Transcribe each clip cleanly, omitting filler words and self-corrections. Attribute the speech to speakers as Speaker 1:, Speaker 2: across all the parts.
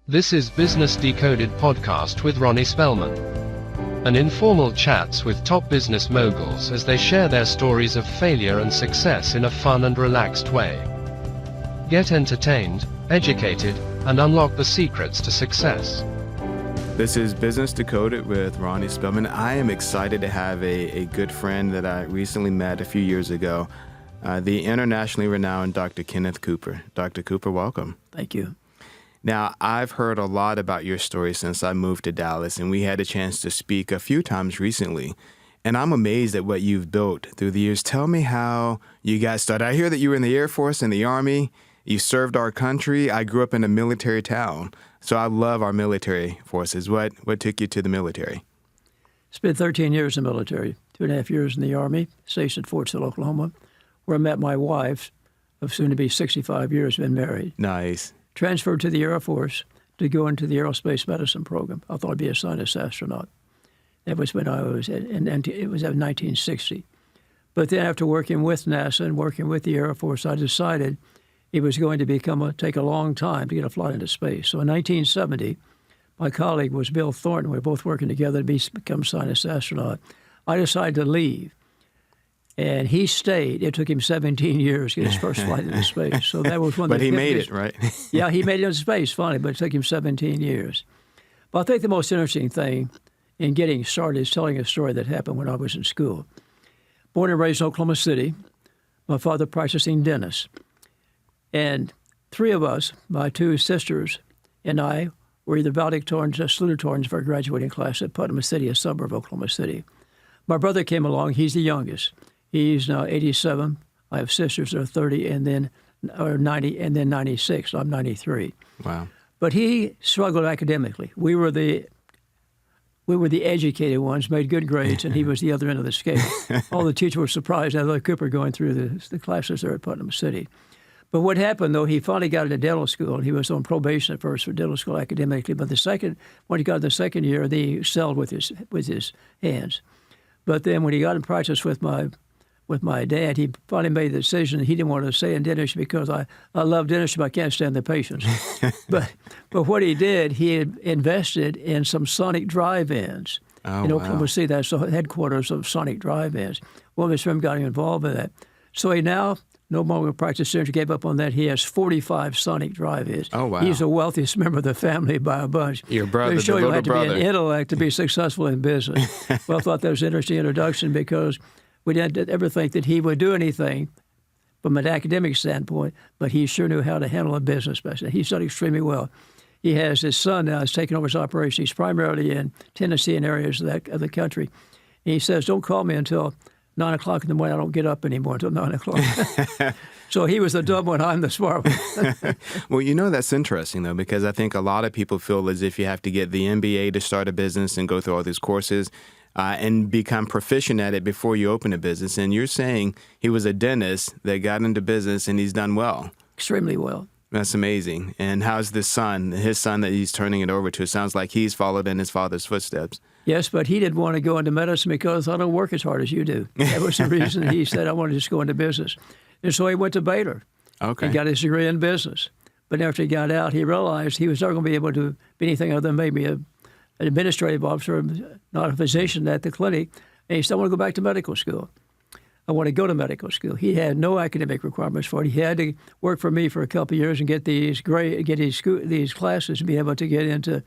Speaker 1: This is Business Decoded podcast with Ronnie Spellman. An informal chats with top business moguls as they share their stories of failure and success in a fun and relaxed way. Get entertained, educated, and unlock the secrets to success.
Speaker 2: This is Business Decoded with Ronnie Spellman. I am excited to have a good friend that I recently met a few years ago, the internationally renowned Dr. Kenneth Cooper. Dr. Cooper, welcome.
Speaker 3: Thank you.
Speaker 2: Now, I've heard a lot about your story since I moved to Dallas, and we had a chance to speak a few times recently. And I'm amazed at what you've built through the years. Tell me how you got started. I hear that you were in the Air Force and the Army. You served our country. I grew up in a military town, so I love our military forces. What took you to the military?
Speaker 3: Spent 13 years in the military, 2.5 years in the Army, stationed at Fort Sill, Oklahoma, where I met my wife of soon to be 65 years, been married.
Speaker 2: Nice.
Speaker 3: Transferred to the Air Force to go into the aerospace medicine program. I thought I'd be a scientist astronaut. That was when it was in 1960. But then after working with NASA and working with the Air Force, I decided it was going to take a long time to get a flight into space. So in 1970, my colleague was Bill Thornton. We were both working together to become scientist astronaut. I decided to leave. And he stayed. It took him 17 years to get his first flight into space. So that was one of the
Speaker 2: But he made it, right?
Speaker 3: Yeah, he made it into space finally, but it took him 17 years. But I think the most interesting thing in getting started is telling a story that happened when I was in school. Born and raised in Oklahoma City, my father practicing dentist. And three of us, my two sisters and I, were either valedictorians or salutatorians for our graduating class at Putnam City, a suburb of Oklahoma City. My brother came along. He's the youngest. He's now 87. I have sisters that are 30 and then 90 and then 96. I'm 93.
Speaker 2: Wow.
Speaker 3: But he struggled academically. We were the educated ones, made good grades, and he was the other end of the scale. All the teachers were surprised at Dr. Cooper going through the classes there at Putnam City. But what happened, though, he finally got into dental school, and he was on probation at first for dental school academically. But when he got the second year, he excelled with his hands. But then when he got in practice with my dad, he finally made the decision that he didn't want to stay in dentistry because I love dentistry, but I can't stand the patients. but what he did, he had invested in some sonic drive-ins in Oklahoma City. That's the headquarters of sonic drive-ins. One of his friends got him involved in that. So he now no longer practices dentistry, gave up on that. He has 45 sonic drive-ins.
Speaker 2: Oh, wow.
Speaker 3: He's the wealthiest member of the family by a bunch.
Speaker 2: Your brother, the little
Speaker 3: you have to
Speaker 2: brother.
Speaker 3: be an intellect to be successful in business. Well, I thought that was an interesting introduction because we didn't ever think that he would do anything from an academic standpoint, but he sure knew how to handle a business. He's done extremely well. He has his son now has taken over his operation. He's primarily in Tennessee and areas of the country. And he says, don't call me until 9 o'clock in the morning. I don't get up anymore until 9 o'clock. So he was the dumb one. I'm the smart one.
Speaker 2: Well, that's interesting, though, because I think a lot of people feel as if you have to get the MBA to start a business and go through all these courses. And become proficient at it before you open a business. And you're saying he was a dentist that got into business and he's done well.
Speaker 3: Extremely well.
Speaker 2: That's amazing. And how's his son that he's turning it over to? It sounds like he's followed in his father's footsteps.
Speaker 3: Yes, but he didn't want to go into medicine because I don't work as hard as you do. That was the reason he said, I want to just go into business. And so he went to Baylor and got his degree in business. But after he got out, he realized he was never going to be able to be anything other than maybe an administrative officer, not a physician at the clinic. And he said, I want to go back to medical school. I want to go to medical school. He had no academic requirements for it. He had to work for me for a couple of years and get these classes to be able to get into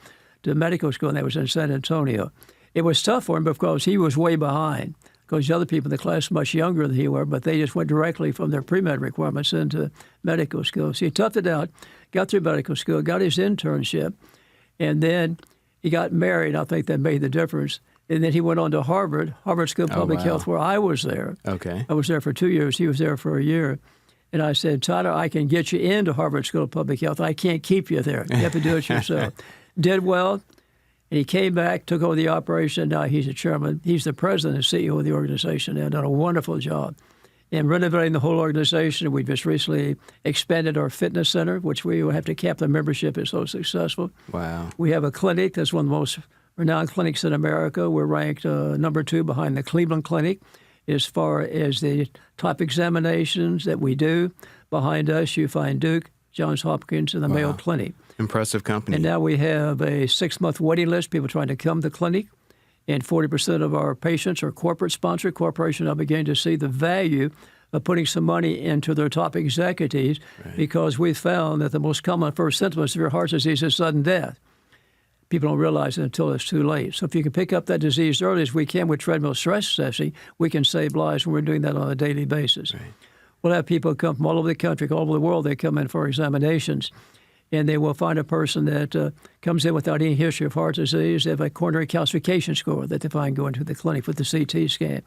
Speaker 3: medical school, and that was in San Antonio. It was tough for him because he was way behind because the other people in the class were much younger than he were, but they just went directly from their pre-med requirements into medical school. So he toughed it out, got through medical school, got his internship, and then he got married. I think that made the difference. And then he went on to Harvard School of Public Health, where I was there.
Speaker 2: Okay.
Speaker 3: I was there for 2 years. He was there for a year. And I said, Tyler, I can get you into Harvard School of Public Health. I can't keep you there. You have to do it yourself. Did well. And he came back, took over the operation. Now he's the chairman. He's the president and CEO of the organization and done a wonderful job in renovating the whole organization. We just recently expanded our fitness center, which we will have to cap the membership. It's so successful.
Speaker 2: Wow.
Speaker 3: We have a clinic that's one of the most renowned clinics in America. We're ranked number 2 behind the Cleveland Clinic as far as the top examinations that we do. Behind us, you find Duke, Johns Hopkins, and the Mayo Clinic.
Speaker 2: Impressive company.
Speaker 3: And now we have a 6-month waiting list, people trying to come to the clinic. And 40% of our patients are corporate-sponsored. Corporations are beginning to see the value of putting some money into their top executives because we found that the most common first symptom of severe heart disease is sudden death. People don't realize it until it's too late. So if you can pick up that disease early as we can with treadmill stress testing, we can save lives, and we're doing that on a daily basis. Right. We'll have people come from all over the country, all over the world. They come in for examinations, and they will find a person that comes in without any history of heart disease. They have a coronary calcification score that they find going to the clinic with the CT scan.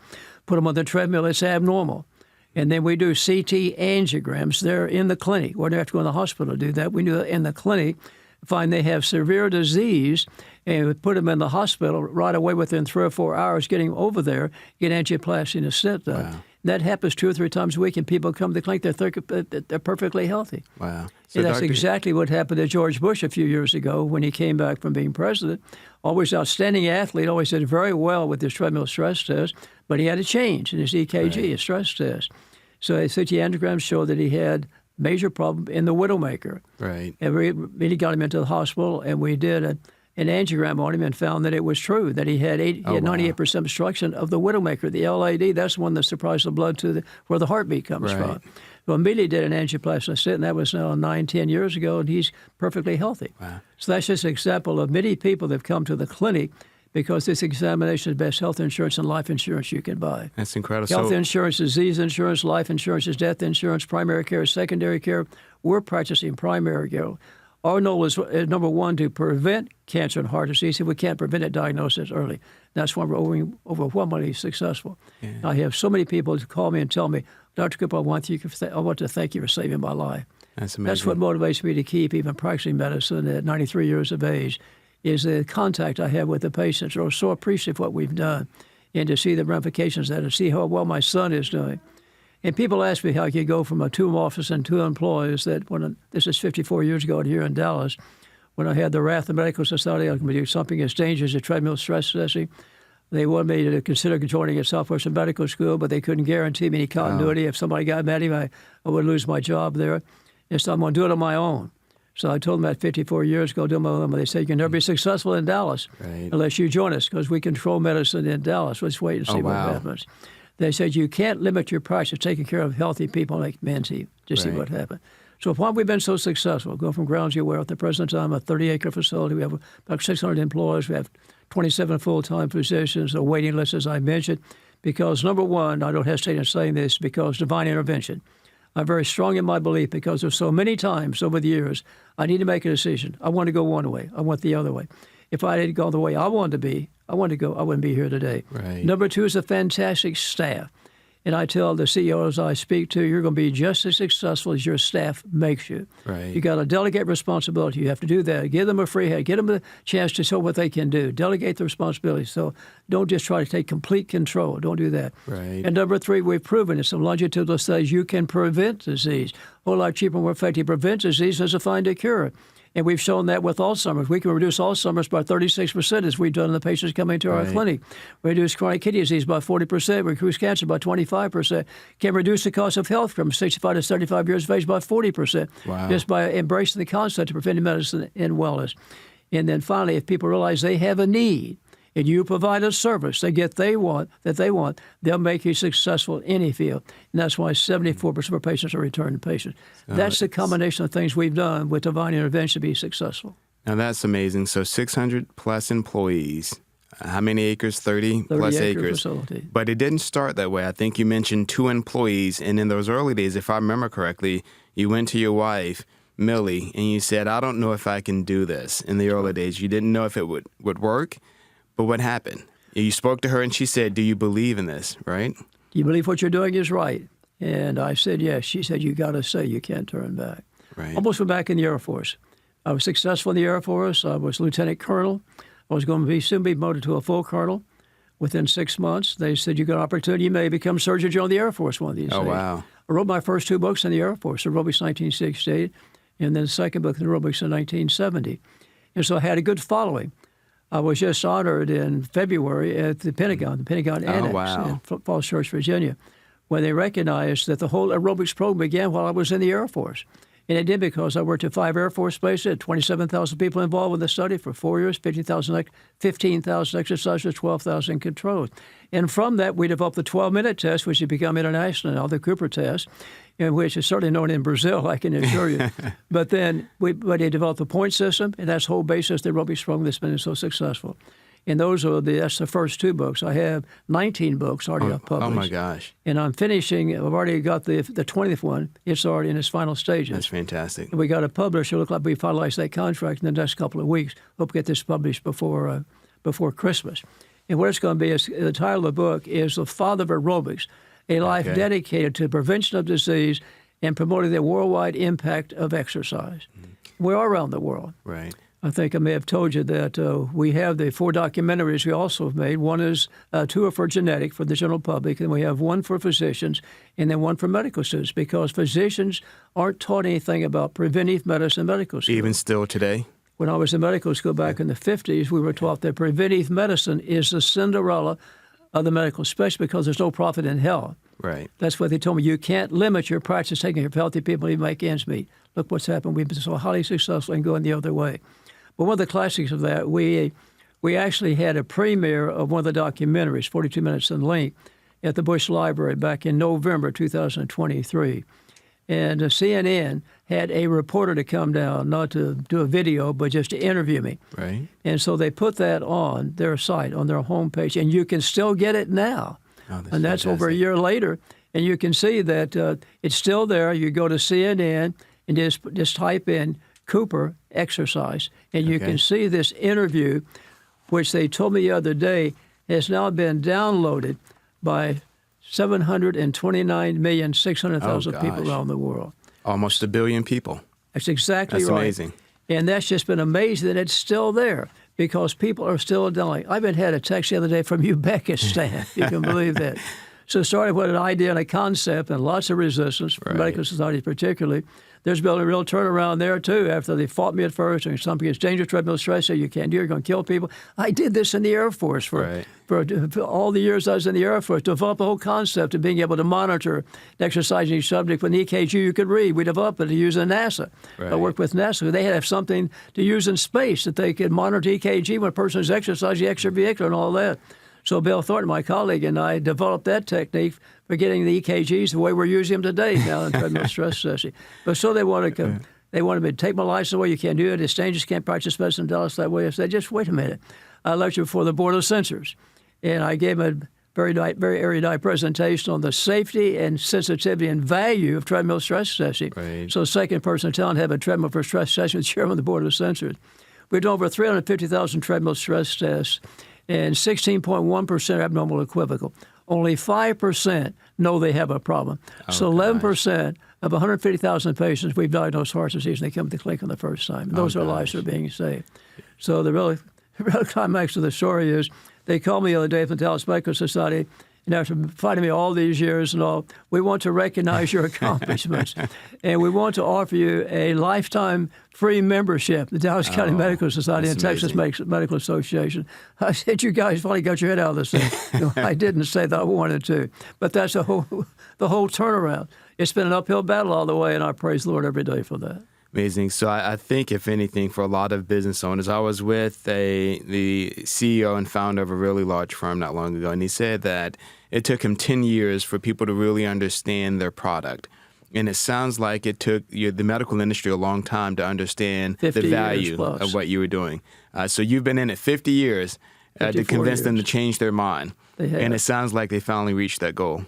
Speaker 3: Put them on the treadmill, it's abnormal. And then we do CT angiograms. They're in the clinic. We don't have to go in the hospital to do that. We do it in the clinic, find they have severe disease, and we put them in the hospital right away within 3 or 4 hours, getting over there, get angioplasty and a stent done. Wow. That happens 2 or 3 times a week, and people come to the clinic, they're perfectly healthy.
Speaker 2: Wow.
Speaker 3: So and that's exactly what happened to George Bush a few years ago when he came back from being president. Always outstanding athlete, always did very well with his treadmill stress test, but he had a change in his EKG, his stress test. So his CT angiograms showed that he had major problem in the widowmaker.
Speaker 2: Right.
Speaker 3: And we really got him into the hospital, and we did an angiogram on him and found that it was true, that he had 98% obstruction of the widowmaker, the LAD. That's the one that supplies the blood to where the heartbeat comes from. Well, immediately did an angioplasty stent, and that was now 9-10 years ago, and he's perfectly healthy.
Speaker 2: Wow.
Speaker 3: So that's just an example of many people that have come to the clinic because this examination is the best health insurance and life insurance you can buy.
Speaker 2: That's incredible.
Speaker 3: Health insurance, disease insurance, life insurance is death insurance, primary care, secondary care. We're practicing primary care. Our goal is, number one, to prevent cancer and heart disease. If we can't prevent it, diagnose it early. That's why we're overwhelmingly successful. Yeah. I have so many people who call me and tell me, Dr. Cooper, I want to thank you for saving my life.
Speaker 2: That's amazing.
Speaker 3: That's what motivates me to keep even practicing medicine at 93 years of age, is the contact I have with the patients. They're so appreciative of what we've done, and to see the ramifications of that and see how well my son is doing. And people ask me how I could go from a 2 office and 2 employees this is 54 years ago here in Dallas, when I had the wrath of the Medical Society, I was going to do something as dangerous as treadmill stress testing. They wanted me to consider joining at Southwestern Medical School, but they couldn't guarantee me any continuity. If somebody got mad at me, I would lose my job there. And so I'm going to do it on my own. So I told them that 54 years ago, do my own. They said, you can never be successful in Dallas unless you join us, because we control medicine in Dallas. Let's wait and see what happens. They said, you can't limit your price to taking care of healthy people like Manti. Just see what happened. So why have we been so successful? Go from ground zero, we're at the present time a 30-acre facility. We have about 600 employees. We have 27 full-time physicians, a waiting list, as I mentioned, because, number one, I don't hesitate in saying this, because divine intervention. I'm very strong in my belief because there's so many times over the years I need to make a decision. I want to go one way. I want the other way. If I didn't go the way I wanted to be, I wouldn't be here today.
Speaker 2: Right.
Speaker 3: Number two is a fantastic staff. And I tell the CEOs I speak to, you're going to be just as successful as your staff makes you.
Speaker 2: Right.
Speaker 3: You got to delegate responsibility. You have to do that. Give them a free hand. Give them a chance to show what they can do. Delegate the responsibility. So don't just try to take complete control. Don't do that.
Speaker 2: Right.
Speaker 3: And number three, we've proven in some longitudinal studies you can prevent disease. A whole lot cheaper and more effective to prevent disease than to find a cure. And we've shown that with Alzheimer's. We can reduce Alzheimer's by 36%, as we've done in the patients coming to our clinic. We reduce chronic kidney disease by 40%. We reduce cancer by 25%. Can reduce the cost of health from 65 to 75 years of age by 40%.
Speaker 2: Wow.
Speaker 3: Just by embracing the concept of preventive medicine and wellness. And then finally, if people realize they have a need, and you provide a service that they want, they'll make you successful in any field. And that's why 74% of our patients are returning patients. That's the combination of things we've done with divine intervention to be successful.
Speaker 2: Now that's amazing. So 600 plus employees. How many acres? 30 plus acres.
Speaker 3: Facility.
Speaker 2: But it didn't start that way. I think you mentioned 2 employees. And in those early days, if I remember correctly, you went to your wife, Millie, and you said, I don't know if I can do this. In the early days, you didn't know if it would work. But what happened? You spoke to her and she said, do you believe in this, right?
Speaker 3: Do you believe what you're doing is right? And I said, yes. She said, you got to say you can't turn back.
Speaker 2: Right.
Speaker 3: Almost went back in the Air Force. I was successful in the Air Force. I was lieutenant colonel. I was going to soon be promoted to a full colonel. Within 6 months, they said, you got an opportunity. You may become Surgeon General of the Air Force one of these days.
Speaker 2: Oh, wow.
Speaker 3: I wrote my first 2 books in the Air Force, Aerobics 1968, and then the second book, Aerobics in 1970. And so I had a good following. I was just honored in February at the Pentagon Annex in Falls Church, Virginia, where they recognized that the whole aerobics program began while I was in the Air Force. And it did because I worked at 5 Air Force bases, had 27,000 people involved with the study for 4 years, 15,000 exercises, 12,000 controls. And from that, we developed the 12-minute test, which has become international now, the Cooper test, which is certainly known in Brazil, I can assure you. But then we developed the point system, and that's the whole basis of the aerobics program that's been so successful. And that's the first 2 books. I have 19 books already published.
Speaker 2: Oh, my gosh.
Speaker 3: And I'm finishing, I've already got the 20th one. It's already in its final stages.
Speaker 2: That's fantastic.
Speaker 3: And we got a publisher. It looked like we finalized that contract in the next couple of weeks. Hope to get this published before Christmas. And what it's going to be is, the title of the book is The Father of Aerobics, a life dedicated to prevention of disease and promoting the worldwide impact of exercise. We are around the world.
Speaker 2: Right.
Speaker 3: I think I may have told you that we have the 4 documentaries we also have made. One is 2 are for genetic, for the general public, and we have 1 for physicians, and then 1 for medical students, because physicians aren't taught anything about preventive medicine in medical school.
Speaker 2: Even still today?
Speaker 3: When I was in medical school back in the 50s, we were taught that preventive medicine is the Cinderella of the medical, especially because there's no profit in health.
Speaker 2: Right.
Speaker 3: That's what they told me. You can't limit your practice taking care of healthy people to make ends meet. Look what's happened. We've been so highly successful in going the other way. But one of the classics of that, we actually had a premiere of one of the documentaries, 42 minutes in length, at the Bush Library back in November 2023. And CNN had a reporter to come down, not to do a video, but just to interview me.
Speaker 2: Right.
Speaker 3: And so they put that on their site, on their homepage, and you can still get it now.
Speaker 2: Oh,
Speaker 3: and that's fantastic. Over a year later. And you can see that it's still there. You go to CNN and just type in Cooper exercise, and you can see this interview, which they told me the other day has now been downloaded by 729,600,000 people around the world.
Speaker 2: Almost 1 billion people.
Speaker 3: That's exactly right.
Speaker 2: That's amazing.
Speaker 3: And that's just been amazing that it's still there, because people are still dying. I even had a text the other day from Uzbekistan. You can believe that. So it started with an idea and a concept and lots of resistance, from medical societies particularly. There's been a real turnaround there, too, after they fought me at first. And something is dangerous, treadmill stress, you can't do it, you're going to kill people. I did this in the Air Force for all the years I was in the Air Force, developed the whole concept of being able to monitor the exercising subject with an EKG you could read. We developed it to use in NASA. I worked with NASA. They had to have something to use in space that they could monitor EKG when a person is exercising, extravehicular and all that. So Bill Thornton, my colleague, and I developed that technique for getting the EKGs the way we're using them today now in treadmill stress testing. But so they wanted me to take my license away. You can't do it. It's dangerous. Can't practice medicine in Dallas that way. I said, just wait a minute. I lectured before the Board of Censors, and I gave a very erudite presentation on the safety and sensitivity and value of treadmill stress testing. So the second person in town had a treadmill for stress testing with the chairman of the Board of Censors. We've done over 350,000 treadmill stress tests, and 16.1% are abnormal equivocal. Only 5% know they have a problem. So 11% of 150,000 patients we've diagnosed heart disease, and they come to the clinic on the first time. And those are lives that are being saved. So the real climax of the story is they called me the other day from the Dallas Medical Society, and after fighting me all these years and all, we want to recognize your accomplishments. And we want to offer you a lifetime free membership, the Dallas County Medical Society and Texas Medical Association. I said, you guys finally got your head out of this thing. No, I didn't say that I wanted to. But that's the whole turnaround. It's been an uphill battle all the way, and I praise the Lord every day for that.
Speaker 2: Amazing. So I think, if anything, for a lot of business owners, I was with the CEO and founder of a really large firm not long ago, and he said that it took him 10 years for people to really understand their product. And it sounds like it took the medical industry a long time to understand the value of what you were doing. So you've been in it 50 years to convince them to change their mind. And it sounds like they finally reached that goal.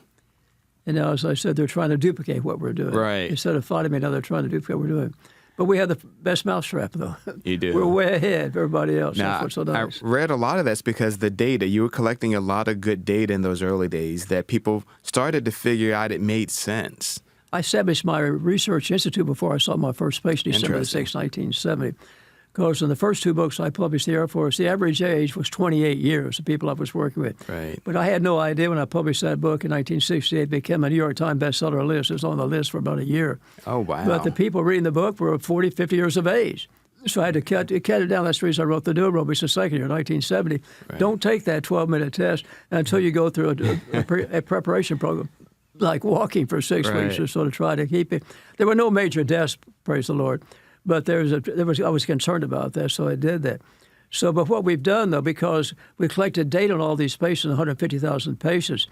Speaker 3: And now, as I said, they're trying to duplicate what we're doing.
Speaker 2: Right.
Speaker 3: Instead of fighting me, now they're trying to duplicate what we're doing. But we have the best mousetrap, though.
Speaker 2: You do.
Speaker 3: We're way ahead of everybody else.
Speaker 2: Now,
Speaker 3: that's what's so nice.
Speaker 2: I read a lot of that's because the data, you were collecting a lot of good data in those early days that people started to figure out it made sense.
Speaker 3: I established my research institute before I saw my first patient, December 6, 1970. Because in the first 2 books I published in the Air Force, the average age was 28 years, the people I was working with.
Speaker 2: Right.
Speaker 3: But I had no idea when I published that book in 1968, it became a New York Times bestseller list. It was on the list for about a year.
Speaker 2: Oh, wow.
Speaker 3: But the people reading the book were 40, 50 years of age. So I had to cut it down. That's the reason I wrote the Aerobics the second year, 1970. Right. Don't take that 12-minute test until you go through a preparation program. like walking for 6 weeks or so to try to keep it. There were no major deaths, praise the Lord, but I was concerned about that, so I did that. So, but what we've done, though, because we collected data on all these patients, 150,000 patients,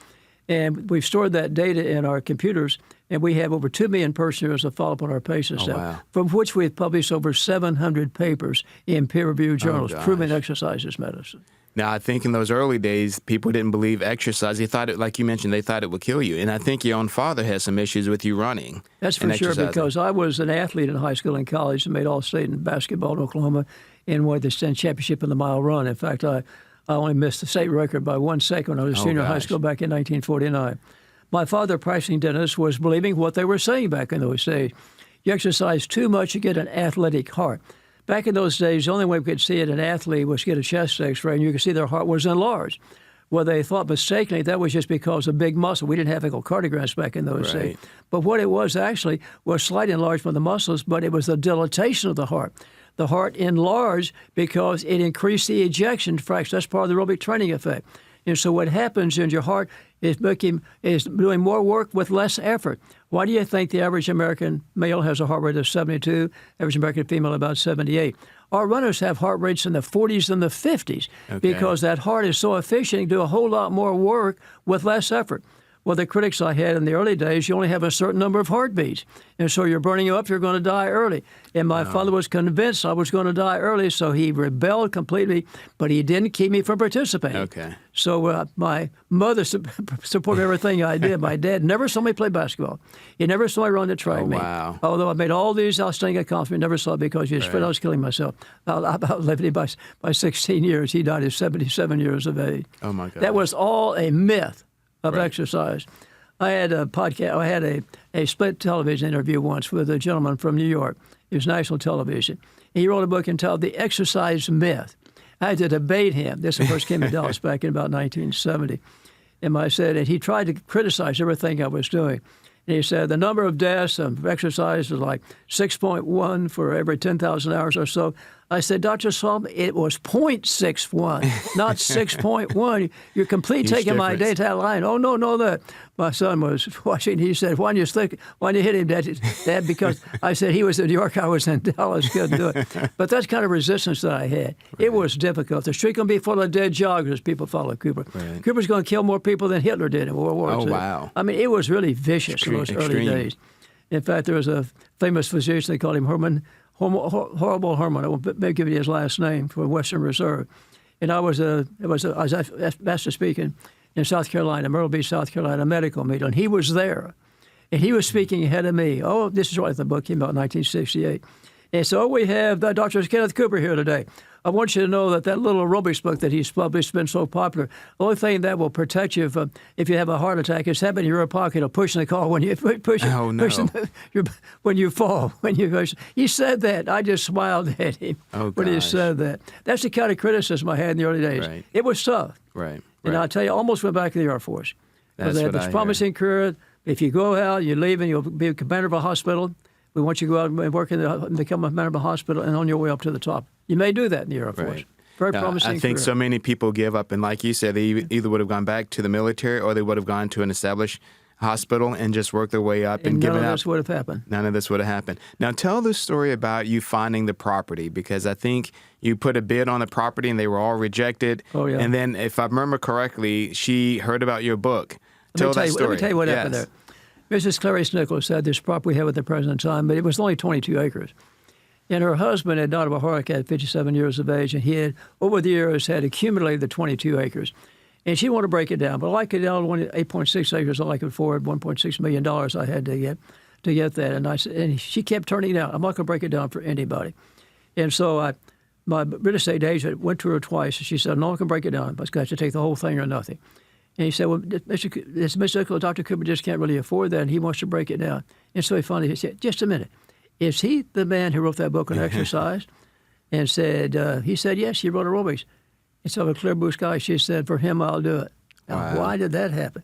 Speaker 3: and we've stored that data in our computers, and we have over 2 million person years of follow-up on our patients now,
Speaker 2: wow.
Speaker 3: from which we've published over 700 papers in peer-reviewed journals proving exercise is medicine.
Speaker 2: Now, I think in those early days, people didn't believe exercise. They thought it, like you mentioned, they thought it would kill you. And I think your own father has some issues with you running.
Speaker 3: That's for sure, because I was an athlete in high school and college and made All-State in basketball in Oklahoma and won the state championship in the mile run. In fact, I only missed the state record by 1 second when I was a senior in high school back in 1949. My father, practicing dentist, was believing what they were saying back in those days. You exercise too much, you get an athletic heart. Back in those days, the only way we could see it an athlete was get a chest x-ray, and you could see their heart was enlarged. Well, they thought mistakenly that was just because of big muscle. We didn't have echocardiograms back in those days. But what it was actually was slight enlargement of the muscles, but it was the dilatation of the heart. The heart enlarged because it increased the ejection fraction. That's part of the aerobic training effect. And so what happens is your heart is doing more work with less effort. Why do you think the average American male has a heart rate of 72, average American female about 78? Our runners have heart rates in the 40s and the 50s because that heart is so efficient, you can do a whole lot more work with less effort. Well, the critics I had in the early days, you only have a certain number of heartbeats. And so you're burning up, you're going to die early. And my father was convinced I was going to die early, so he rebelled completely, but he didn't keep me from participating. So my mother supported everything I did. My dad never saw me play basketball. He never saw me run the track meet. Although I made all these outstanding accomplishments, never saw it because he was afraid I was killing myself. I outlived him by 16 years. He died at 77 years of age.
Speaker 2: Oh, my God.
Speaker 3: That was all a myth of exercise. I had a podcast. I had a split television interview once with a gentleman from New York. It was national television. He wrote a book entitled The Exercise Myth. I had to debate him. This, of course, came to Dallas back in about 1970. And I said, and he tried to criticize everything I was doing. And he said the number of deaths of exercise is like 6.1 for every 10,000 hours or so. I said, Dr. Solomon, it was 0.61, not 6.1. You're completely taking my data line. Oh, no, that. My son was watching. He said, why don't you hit him, Dad? Because I said he was in New York, I was in Dallas, couldn't do it. But that's kind of resistance that I had. It was difficult. The street going to be full of dead joggers. People follow Cooper. Cooper's going to kill more people than Hitler did in World War II.
Speaker 2: Wow.
Speaker 3: I mean, it was really vicious in those early days. In fact, there was a famous physician, they called him Horrible Herman. I won't give you his last name, for Western Reserve. And I was asked to speak in South Carolina, Myrtle Beach, South Carolina, a medical meeting. And he was there. And he was speaking ahead of me. Oh, this is right, the book came out in 1968. And so we have Dr. Kenneth Cooper here today. I want you to know that little aerobics book that he's published has been so popular. The only thing that will protect you if you have a heart attack is having your pocket or pushing the call when you when you fall. He said that. I just smiled at him when he said that. That's the kind of criticism I had in the early days. It was tough. And I'll tell you, I almost went back to the Air Force. They had this promising career. If you go out, you leave, and you'll be a commander of a hospital. We want you to go out and work become a commander of a hospital, and on your way up to the top. You may do that in the Air Force. Very promising
Speaker 2: I think
Speaker 3: career.
Speaker 2: so many people give up, and like you said, they either would have gone back to the military or they would have gone to an established hospital and just worked their way up and given up.
Speaker 3: None of this would have happened.
Speaker 2: None of this would have happened. Now tell the story about you finding the property, because I think you put a bid on the property and they were all rejected.
Speaker 3: Oh, yeah.
Speaker 2: And then, if I remember correctly, she heard about your book. Tell that story.
Speaker 3: Let me tell you what happened there. Mrs. Clarice Nichols had this property we had at the present time, but it was only 22 acres. And her husband had died of a heart attack at 57 years of age, and he had, over the years, had accumulated the 22 acres. And she wanted to break it down, but I like it down to 8.6 acres. I like it for $1.6 million I had to get that. And she kept turning it down. I'm not going to break it down for anybody. And so my real estate agent went to her twice, and she said, no, I can break it down. But I have to take the whole thing or nothing. And he said, well, Dr. Cooper just can't really afford that, and he wants to break it down. And so he finally said, just a minute. Is he the man who wrote that book on exercise? And he said, yes, he wrote Aerobics. And so, a clear blue sky, she said, for him, I'll do it. Now, why did that happen?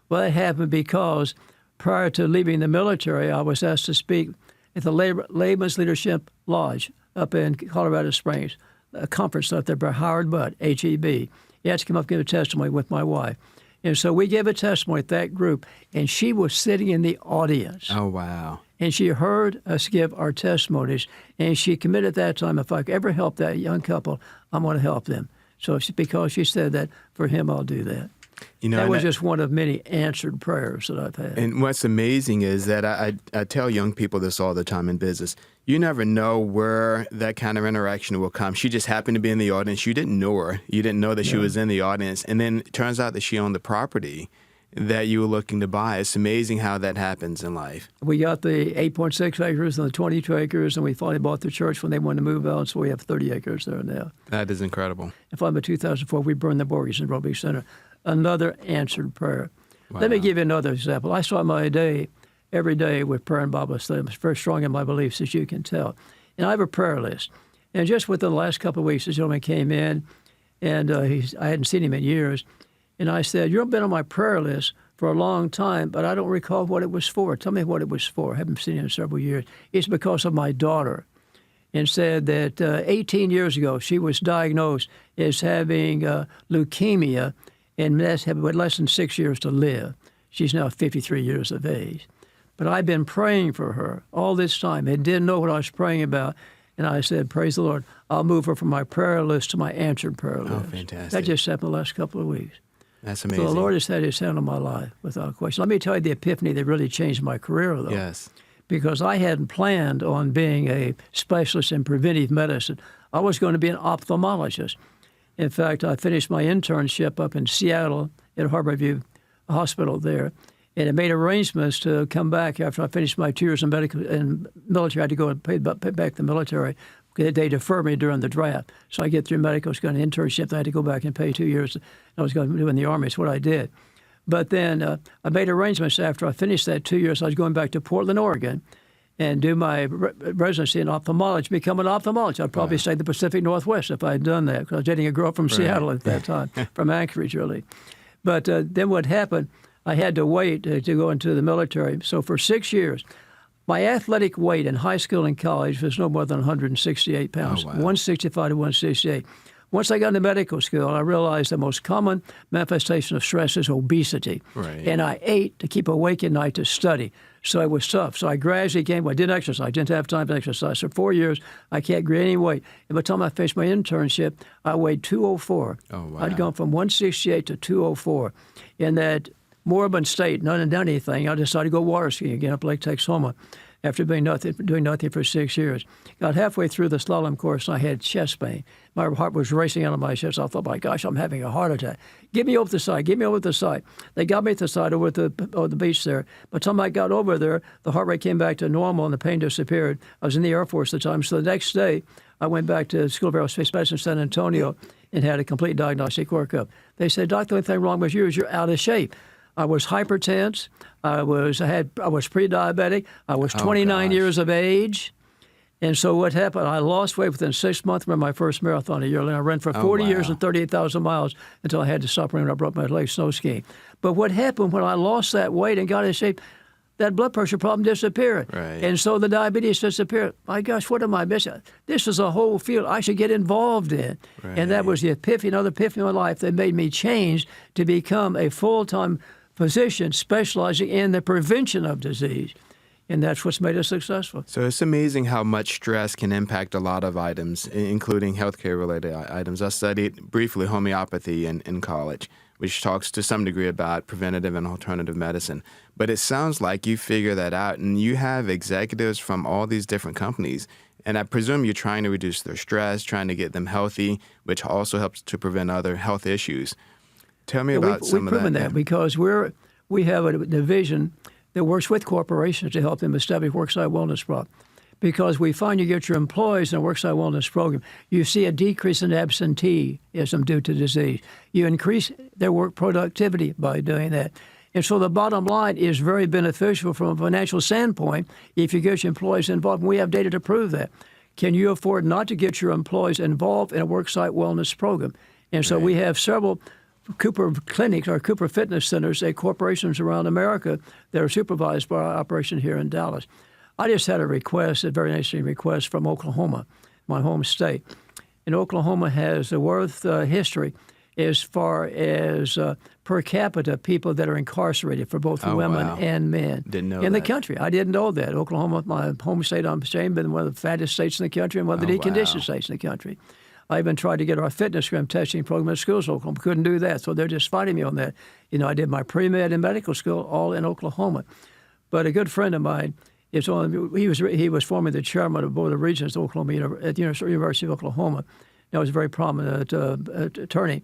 Speaker 3: Well, it happened because prior to leaving the military, I was asked to speak at the Layman's Leadership Lodge up in Colorado Springs, a conference up there by Howard Butt, H-E-B. He had to come up and give a testimony with my wife. And so we gave a testimony at that group, and she was sitting in the audience.
Speaker 2: Oh, wow.
Speaker 3: And she heard us give our testimonies, and she committed at that time, if I could ever help that young couple, I'm going to help them. So because she said that, for him, I'll do that. That was just one of many answered prayers that I've had.
Speaker 2: And what's amazing is that I tell young people this all the time in business. You never know where that kind of interaction will come. She just happened to be in the audience. You didn't know her. You didn't know that she was in the audience. And then it turns out that she owned the property that you were looking to buy. It's amazing how that happens in life.
Speaker 3: We got the 8.6 acres and the 22 acres, and we finally bought the church when they wanted to move out, so we have 30 acres there now.
Speaker 2: That is incredible.
Speaker 3: And finally, in 2004, we burned the mortgage in Aerobics Center. Another answered prayer.
Speaker 2: Wow.
Speaker 3: Let me give you another example. I start my day every day with prayer and Bible study. I'm very strong in my beliefs, as you can tell. And I have a prayer list. And just within the last couple of weeks, a gentleman came in, and I hadn't seen him in years. And I said, you've been on my prayer list for a long time, but I don't recall what it was for. Tell me what it was for. I haven't seen him in several years. It's because of my daughter. And said that 18 years ago, she was diagnosed as having leukemia, and with less than 6 years to live. She's now 53 years of age. But I've been praying for her all this time and didn't know what I was praying about. And I said, praise the Lord, I'll move her from my prayer list to my answered prayer list.
Speaker 2: Oh, fantastic.
Speaker 3: That just happened the last couple of weeks.
Speaker 2: That's amazing.
Speaker 3: So the Lord has had his hand on my life without question. Let me tell you the epiphany that really changed my career, though.
Speaker 2: Yes.
Speaker 3: Because I hadn't planned on being a specialist in preventive medicine. I was going to be an ophthalmologist. In fact, I finished my internship up in Seattle at Harborview Hospital there, and I made arrangements to come back after I finished my 2 years in medical and military. I had to go and pay back the military. They deferred me during the draft. So I get through medical school and internship. I had to go back and pay 2 years. I was going to do in the Army. It's what I did. But then I made arrangements after I finished that 2 years. I was going back to Portland, Oregon, and do my residency in ophthalmology, become an ophthalmologist. I'd probably stay in the Pacific Northwest if I had done that, because I was dating a girl from Seattle at that time, from Anchorage, really. But then what happened, I had to wait to go into the military. So for 6 years, my athletic weight in high school and college was no more than 168 pounds, 165 to 168. Once I got into medical school, I realized the most common manifestation of stress is obesity.
Speaker 2: Right.
Speaker 3: And I ate to keep awake at night to study. So it was tough. So I gradually gained weight. I didn't exercise. I didn't have time to exercise. So 4 years, I can't gain any weight. And by the time I finished my internship, I weighed 204.
Speaker 2: Oh, wow.
Speaker 3: I'd gone from 168 to 204. In that moribund state, not done anything, I decided to go water skiing again up Lake Texoma after doing nothing for 6 years. Got halfway through the slalom course, and I had chest pain. My heart was racing out of my chest. I thought, my gosh, I'm having a heart attack. Get me over the side. Get me over the side. They got me to the side over at the beach there. By the time I got over there, the heart rate came back to normal, and the pain disappeared. I was in the Air Force at the time. So the next day, I went back to the School of Aerospace Medicine in San Antonio and had a complete diagnostic workup. They said, Doc, the only thing wrong with you is you're out of shape. I was hypertense. I was pre-diabetic. I was 29 years of age. And so what happened, I lost weight within 6 months. Ran my first marathon a year later. I ran for 40 years and 38,000 miles until I had to stop running when I broke my leg snow skiing. But what happened when I lost that weight and got in shape, that blood pressure problem disappeared.
Speaker 2: Right.
Speaker 3: And so the diabetes disappeared. My gosh, what am I missing? This is a whole field I should get involved in.
Speaker 2: Right.
Speaker 3: And that was the epiphany, another epiphany in my life that made me change to become a full-time physician specializing in the prevention of disease. And that's what's made us successful.
Speaker 2: So it's amazing how much stress can impact a lot of items, including healthcare-related items. I studied briefly homeopathy in college, which talks to some degree about preventative and alternative medicine. But it sounds like you figure that out, and you have executives from all these different companies. And I presume you're trying to reduce their stress, trying to get them healthy, which also helps to prevent other health issues. Tell me about some of that.
Speaker 3: We've proven that because we have a division that works with corporations to help them establish worksite wellness program. Because we find you get your employees in a worksite wellness program, you see a decrease in absenteeism due to disease. You increase their work productivity by doing that. And so the bottom line is very beneficial from a financial standpoint if you get your employees involved. And we have data to prove that. Can you afford not to get your employees involved in a worksite wellness program? And so we have several Cooper clinics or Cooper fitness centers at corporations around America that are supervised by our operation here in Dallas. I just had a very interesting request from Oklahoma, my home state. And Oklahoma has a worth history as far as per capita people that are incarcerated for both women and men in the country. I didn't know that. Oklahoma, my home state, I'm ashamed, been one of the fattest states in the country and one of the deconditioned states in the country. I even tried to get our fitness gram testing program at schools in Oklahoma. Couldn't do that, so they're just fighting me on that. I did my pre-med and medical school all in Oklahoma. But a good friend of mine, he was formerly the chairman of the Board of Regents at Oklahoma at the University of Oklahoma. He was a very prominent attorney.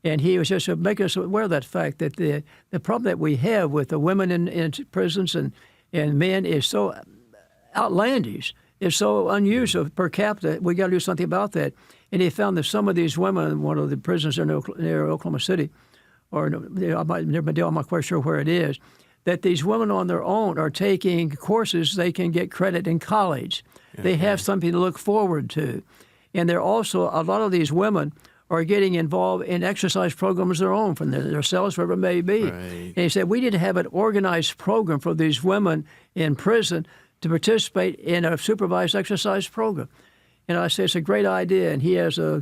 Speaker 3: And he was just making us aware of that fact that the problem that we have with the women in prisons and men is so outlandish. It's so unusual per capita. We got to do something about that. And he found that some of these women in one of the prisons near Oklahoma City, or I'm not quite sure where it is, that these women on their own are taking courses they can get credit in college. Okay. They have something to look forward to. And they're also, a lot of these women are getting involved in exercise programs of their own, from themselves, wherever it may be. Right. And he said, we need to have an organized program for these women in prison to participate in a supervised exercise program. And I said, it's a great idea. And he has a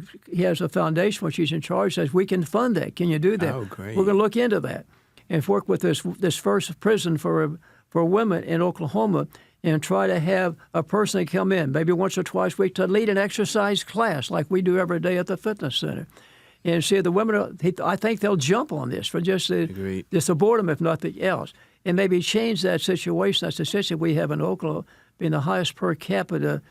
Speaker 3: foundation which he's in charge, says, we can fund that. Can you do that?
Speaker 2: Oh, great.
Speaker 3: We're going to look into that and work with this first prison for women in Oklahoma and try to have a person come in, maybe once or twice a week, to lead an exercise class like we do every day at the fitness center. And see, the women, I think they'll jump on this for just the boredom, if nothing else, and maybe change that situation. That's the situation we have in Oklahoma, being the highest per capita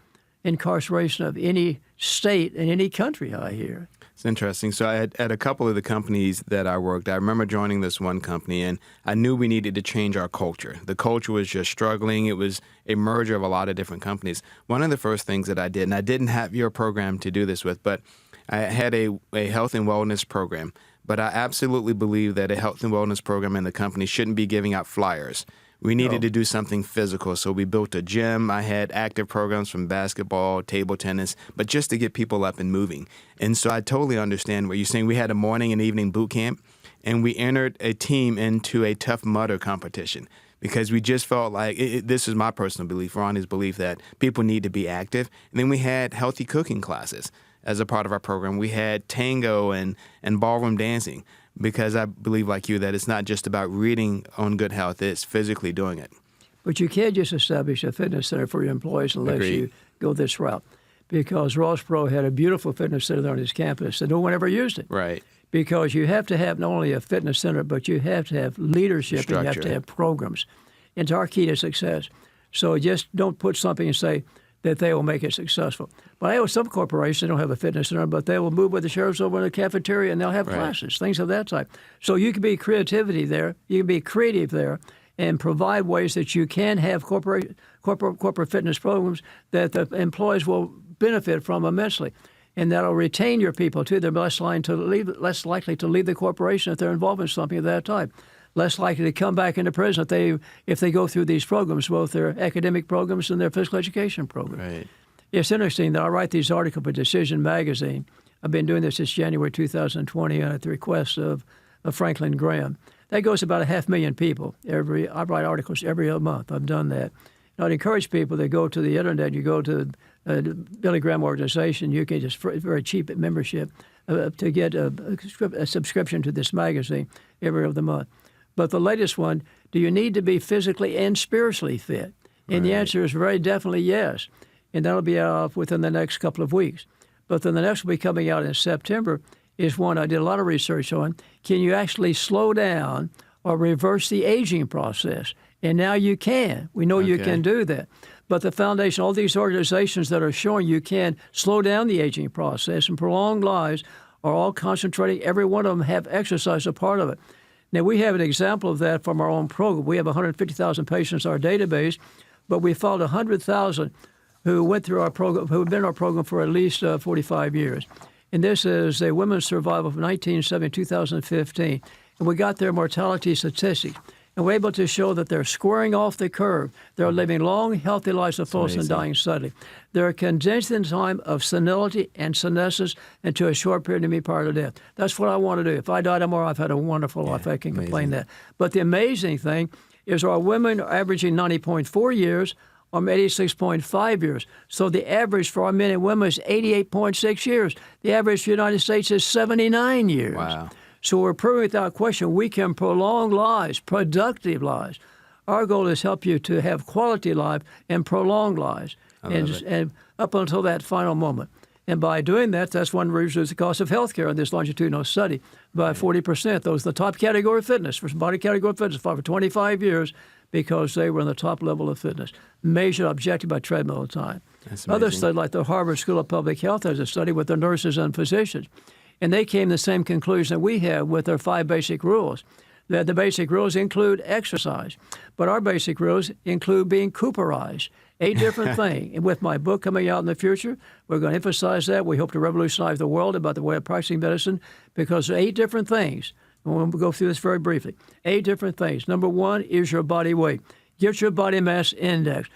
Speaker 3: incarceration of any state in any country, I hear.
Speaker 2: It's interesting. So at a couple of the companies that I worked, I remember joining this one company, and I knew we needed to change our culture. The culture was just struggling. It was a merger of a lot of different companies. One of the first things that I did, and I didn't have your program to do this with, but I had a health and wellness program. But I absolutely believe that a health and wellness program in the company shouldn't be giving out flyers. We needed to do something physical, so we built a gym. I had active programs from basketball, table tennis, but just to get people up and moving. And so I totally understand what you're saying. We had a morning and evening boot camp, and we entered a team into a Tough Mudder competition because we just felt like, this is my personal belief, Ronnie's belief, that people need to be active. And then we had healthy cooking classes as a part of our program. We had tango and ballroom dancing, because I believe, like you, that it's not just about reading on good health, it's physically doing it.
Speaker 3: But you can't just establish a fitness center for your employees unless you go this route. Because Ross Perot had a beautiful fitness center on his campus and no one ever used it.
Speaker 2: Right.
Speaker 3: Because you have to have not only a fitness center, but you have to have leadership and you have to have programs. It's our key to success. So just don't put something and say that they will make it successful. But I know some corporations don't have a fitness center, but they will move with the sheriffs over in the cafeteria and they'll have classes, things of that type. So you can be creativity there, you can be creative there, and provide ways that you can have corporate fitness programs that the employees will benefit from immensely. And that'll retain your people too. They're less likely to leave the corporation if they're involved in something of that type. Less likely to come back into prison if they go through these programs, both their academic programs and their physical education programs.
Speaker 2: Right.
Speaker 3: It's interesting that I write these articles for Decision Magazine. I've been doing this since January 2020 at the request of Franklin Graham. That goes to about 500,000 people. I write articles every month. I've done that. And I'd encourage people to go to the internet. You go to the Billy Graham organization. You can just very cheap membership to get a subscription to this magazine every other month. But the latest one, do you need to be physically and spiritually fit? And the answer is very definitely yes. And that'll be out within the next couple of weeks. But then the next will be coming out in September is one I did a lot of research on. Can you actually slow down or reverse the aging process? And now you can. We know you can do that. But the foundation, all these organizations that are showing you can slow down the aging process and prolong lives are all concentrating. Every one of them have exercise a part of it. Now, we have an example of that from our own program. We have 150,000 patients in our database, but we followed 100,000 who went through our program, who have been in our program for at least 45 years. And this is a women's survival from 1970 to 2015. And we got their mortality statistics. And we're able to show that they're squaring off the curve. They're living long, healthy lives of fullness and dying suddenly. They're condensing the time of senility and senescence into a short period of me prior to death. That's what I want to do. If I die tomorrow, I've had a wonderful life. I can complain that. But the amazing thing is our women are averaging 90.4 years. I'm 86.5 years. So the average for our men and women is 88.6 years. The average for the United States is 79 years.
Speaker 2: Wow.
Speaker 3: So we're proving without question we can prolong lives, productive lives. Our goal is help you to have quality life and prolonged lives, and up until that final moment. And by doing that, that's one reason the cost of health care in this longitudinal study by 40%. Those are the top category of fitness, for body category of fitness, for 25 years, because they were in the top level of fitness, measured objectively by Treadmill time. Other studies, like the Harvard School of Public Health, has a study with the nurses and physicians, and they came to the same conclusion that we have with their 5 basic rules. That the basic rules include exercise, but our basic rules include being Cooperized. 8 different things. And with my book coming out in the future, we're going to emphasize that. We hope to revolutionize the world about the way of practicing medicine, because there are 8 different things. And we'll go through this very briefly. 8 different things. Number 1 is your body weight. Get your body mass index.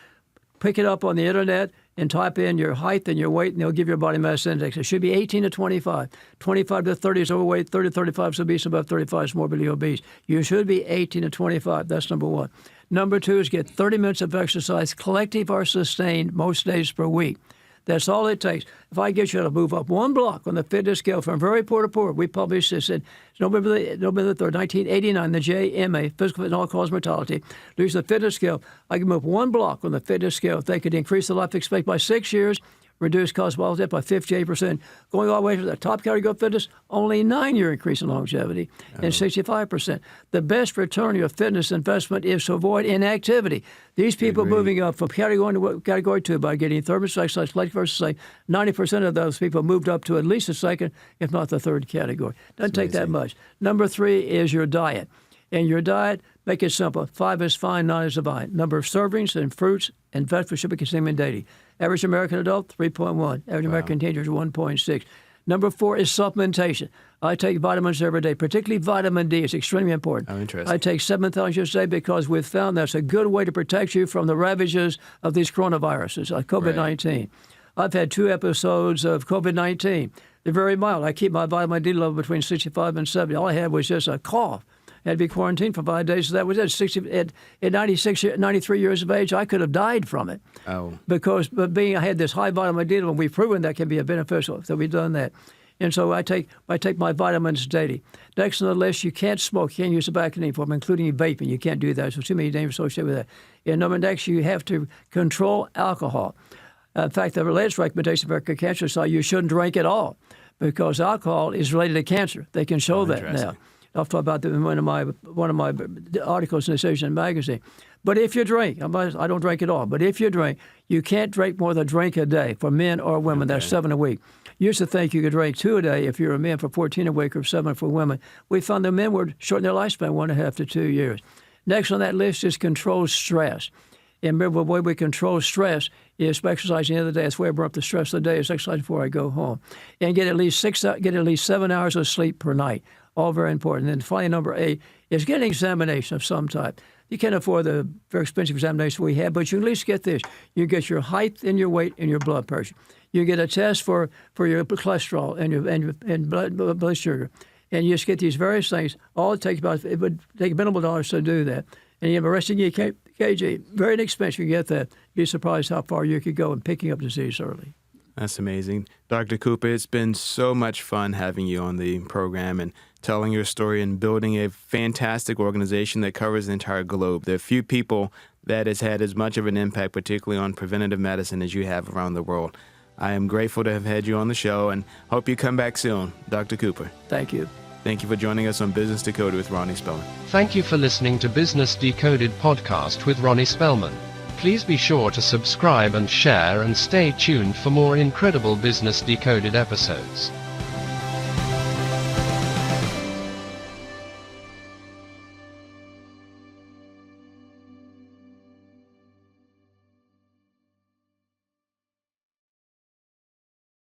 Speaker 3: Pick it up on the internet and type in your height and your weight, and they'll give you a body mass index. It should be 18 to 25. 25 to 30 is overweight. 30 to 35 is obese. Above 35 is morbidly obese. You should be 18 to 25. That's number 1. Number 2 is get 30 minutes of exercise, collective or sustained, most days per week. That's all it takes. If I get you to move up 1 block on the fitness scale from very poor to poor, we published this in November 3rd, 1989, the JMA, Physical and All-Cause Mortality. Lose the fitness scale. I can move 1 block on the fitness scale. If they could increase the life expectancy by 6 years, reduce cause-of death by 58%. Going all the way to the top category of fitness, only 9-year increase in longevity, and 65%. The best return on your fitness investment is to avoid inactivity. These people moving up from category 1 to category 2 by getting 30 minutes exercise, collective versus say, 90% of those people moved up to at least the 2nd, if not the 3rd category. Doesn't take that much. Number 3 is your diet. And your diet, make it simple. 5 is fine, 9 is divine. Number of servings and fruits and vegetables should be consumed daily. Average American adult, 3.1. Average American teenager is 1.6. Number 4 is supplementation. I take vitamins every day, particularly vitamin D. It's extremely important.
Speaker 2: Oh, interesting.
Speaker 3: I take 7,000 units a day because we've found that's a good way to protect you from the ravages of these coronaviruses, like COVID-19. Right. I've had 2 episodes of COVID-19. They're very mild. I keep my vitamin D level between 65 and 70. All I had was just a cough. I had to be quarantined for 5 days, so that was it. At 93 years of age, I could have died from it.
Speaker 2: Oh.
Speaker 3: I had this high vitamin D level, and we've proven that can be beneficial, so we've done that. And so I take my vitamins daily. Next on the list, you can't smoke. You can't use tobacco anymore, including vaping. You can't do that. So too many dangers associated with that. And number next, you have to control alcohol. In fact, the latest recommendation for cancer is you shouldn't drink at all, because alcohol is related to cancer. They can show that now. I'll talk about that in one of my articles in Decision magazine. But if you drink, I don't drink at all, but if you drink, you can't drink more than a drink a day for men or women. Okay. That's 7 a week. Used to think you could drink 2 a day if you're a man, for 14 a week, or 7 for women. We found that men would shorten their lifespan 1.5 to 2 years. Next on that list is control stress. And remember, the way we control stress is by exercising the end of the day. That's the way I burn up the stress of the day, is exercise before I go home. And get at least 7 hours of sleep per night. All very important. And then finally, number 8 is get an examination of some type. You can't afford the very expensive examination we have, but you at least get this. You get your height and your weight and your blood pressure. You get a test for your cholesterol and blood sugar. And you just get these various things. It would take minimal dollars to do that. And you have a resting EKG. Very inexpensive. You get that. You'd be surprised how far you could go in picking up disease early.
Speaker 2: That's amazing. Dr. Cooper, it's been so much fun having you on the program and telling your story and building a fantastic organization that covers the entire globe. There are few people that has had as much of an impact, particularly on preventative medicine, as you have around the world. I am grateful to have had you on the show and hope you come back soon, Dr. Cooper.
Speaker 3: Thank you.
Speaker 2: Thank you for joining us on Business Decoded with Ronnie Spellman.
Speaker 1: Thank you for listening to Business Decoded podcast with Ronnie Spellman. Please be sure to subscribe and share, and stay tuned for more incredible Business Decoded episodes.